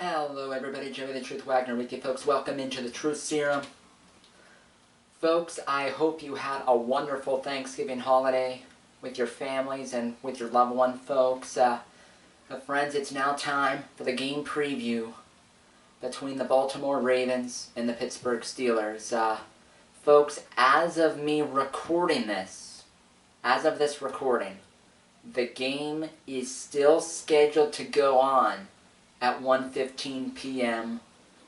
Hello everybody, Joey the Truth Wagner with you folks. Welcome into the Truth Serum. Folks, I hope you had a wonderful Thanksgiving holiday with your families and with your loved one, folks. Friends, it's now time for the game preview between the Baltimore Ravens and the Pittsburgh Steelers. Folks, as of me recording this, the game is still scheduled to go on at 1:15 p.m.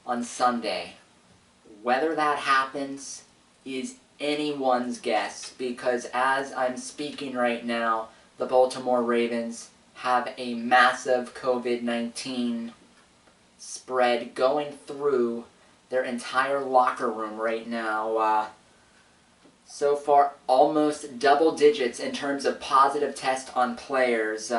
on Sunday. Whether that happens is anyone's guess, because as I'm speaking right now, the Baltimore Ravens have a massive COVID-19 spread going through their entire locker room right now. So far, almost double digits in terms of positive tests on players.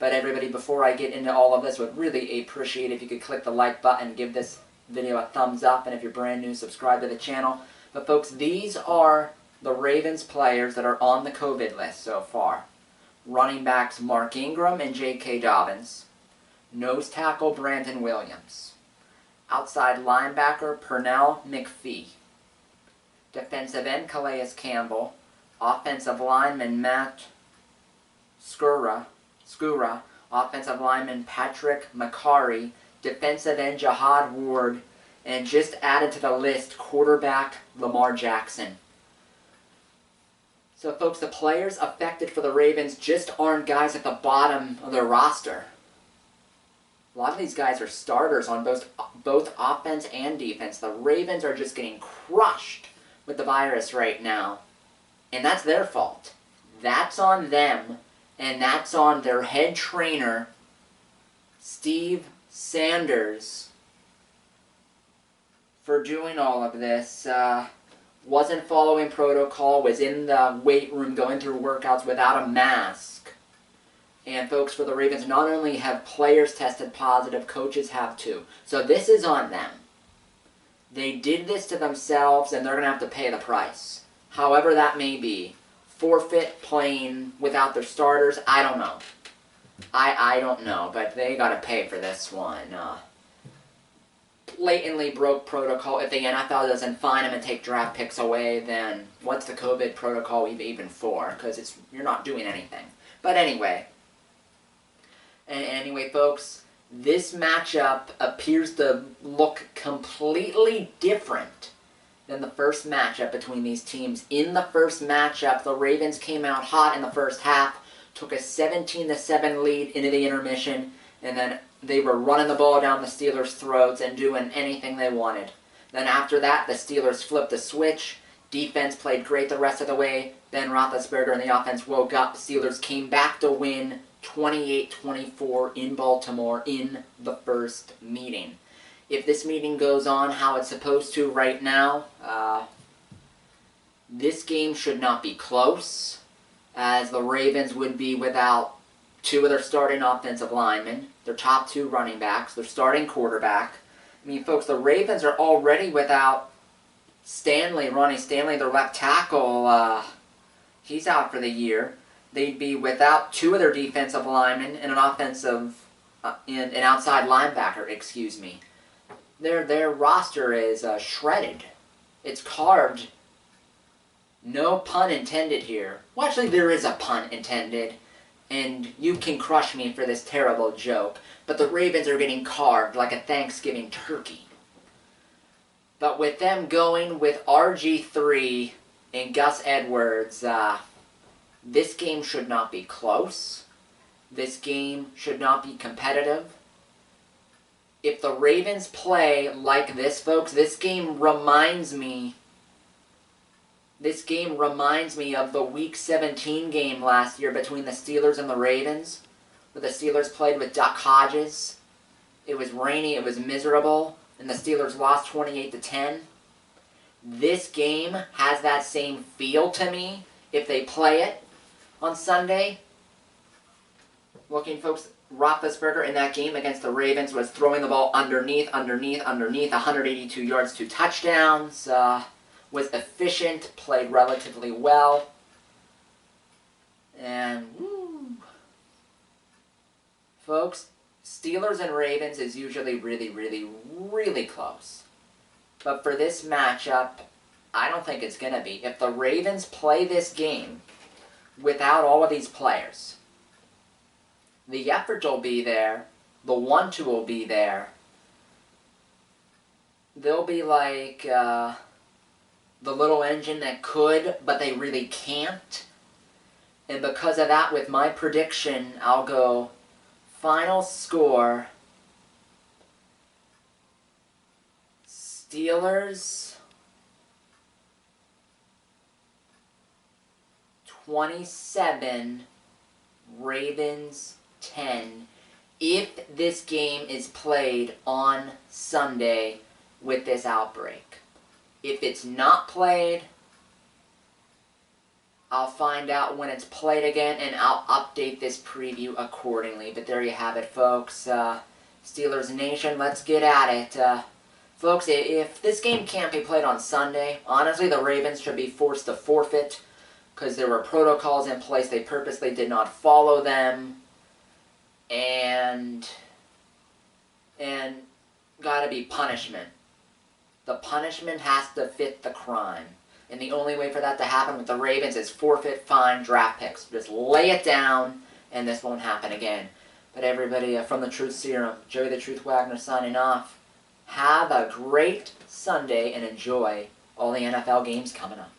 But everybody, before I get into all of this, would really appreciate if you could click the like button, give this video a thumbs up, and if you're brand new, subscribe to the channel. But folks, these are the Ravens players that are on the COVID list so far. Running backs Mark Ingram and J.K. Dobbins. Nose tackle Brandon Williams. Outside linebacker Pernell McPhee. Defensive end Calais Campbell. Offensive lineman Matt Skura. Offensive lineman Patrick McCarry. Defensive end Jihad Ward. And just added to the list, quarterback Lamar Jackson. So folks, the players affected for the Ravens just aren't guys at the bottom of their roster. A lot of these guys are starters on both offense and defense. The Ravens are just getting crushed with the virus right now. And that's their fault. That's on them. And that's on their head trainer, Steve Sanders, for doing all of this. Wasn't following protocol, was in the weight room going through workouts without a mask. And folks, for the Ravens, not only have players tested positive, coaches have too. So this is on them. They did this to themselves, and they're going to have to pay the price. However that may be. Forfeit playing without their starters, I don't know. I don't know, but they got to pay for this one. Blatantly broke protocol. If the NFL doesn't fine them and take draft picks away, then what's the COVID protocol even for? Because you're not doing anything. But anyway, folks, this matchup appears to look completely different than the first matchup between these teams. In the first matchup, the Ravens came out hot in the first half, took a 17-7 lead into the intermission, and then they were running the ball down the Steelers' throats and doing anything they wanted. Then after that, the Steelers flipped the switch. Defense played great the rest of the way. Ben Roethlisberger and the offense woke up. The Steelers came back to win 28-24 in Baltimore in the first meeting. If this meeting goes on how it's supposed to right now, this game should not be close, as the Ravens would be without two of their starting offensive linemen, their top two running backs, their starting quarterback. I mean, folks, the Ravens are already without Ronnie Stanley, their left tackle. He's out for the year. They'd be without two of their defensive linemen and an outside linebacker, excuse me. Their roster is shredded. It's carved. No pun intended here. Well, actually, there is a pun intended, and you can crush me for this terrible joke, but the Ravens are getting carved like a Thanksgiving turkey. But with them going with RG3 and Gus Edwards, this game should not be close. This game should not be competitive. If the Ravens play like this, folks, this game reminds me of the Week 17 game last year between the Steelers and the Ravens, where the Steelers played with Duck Hodges. It was rainy, it was miserable, and the Steelers lost 28-10. This game has that same feel to me if they play it on Sunday. Looking, folks, Roethlisberger in that game against the Ravens was throwing the ball underneath, 182 yards, 2 touchdowns. Was efficient, played relatively well. And, folks, Steelers and Ravens is usually really, really, really close. But for this matchup, I don't think it's going to be. If the Ravens play this game without all of these players, the effort will be there, the 1-2 will be there. They'll be like the little engine that could, but they really can't. And because of that, with my prediction, I'll go final score, Steelers 27, Ravens 10, if this game is played on Sunday with this outbreak. If it's not played, I'll find out when it's played again, and I'll update this preview accordingly. But there you have it, folks. Steelers Nation, let's get at it. Folks, if this game can't be played on Sunday, honestly, the Ravens should be forced to forfeit because there were protocols in place. They purposely did not follow them. And gotta be punishment. The punishment has to fit the crime. And the only way for that to happen with the Ravens is forfeit, fine, draft picks. Just lay it down, and this won't happen again. But everybody, from the Truth Serum, Joey the Truth Wagner signing off. Have a great Sunday and enjoy all the NFL games coming up.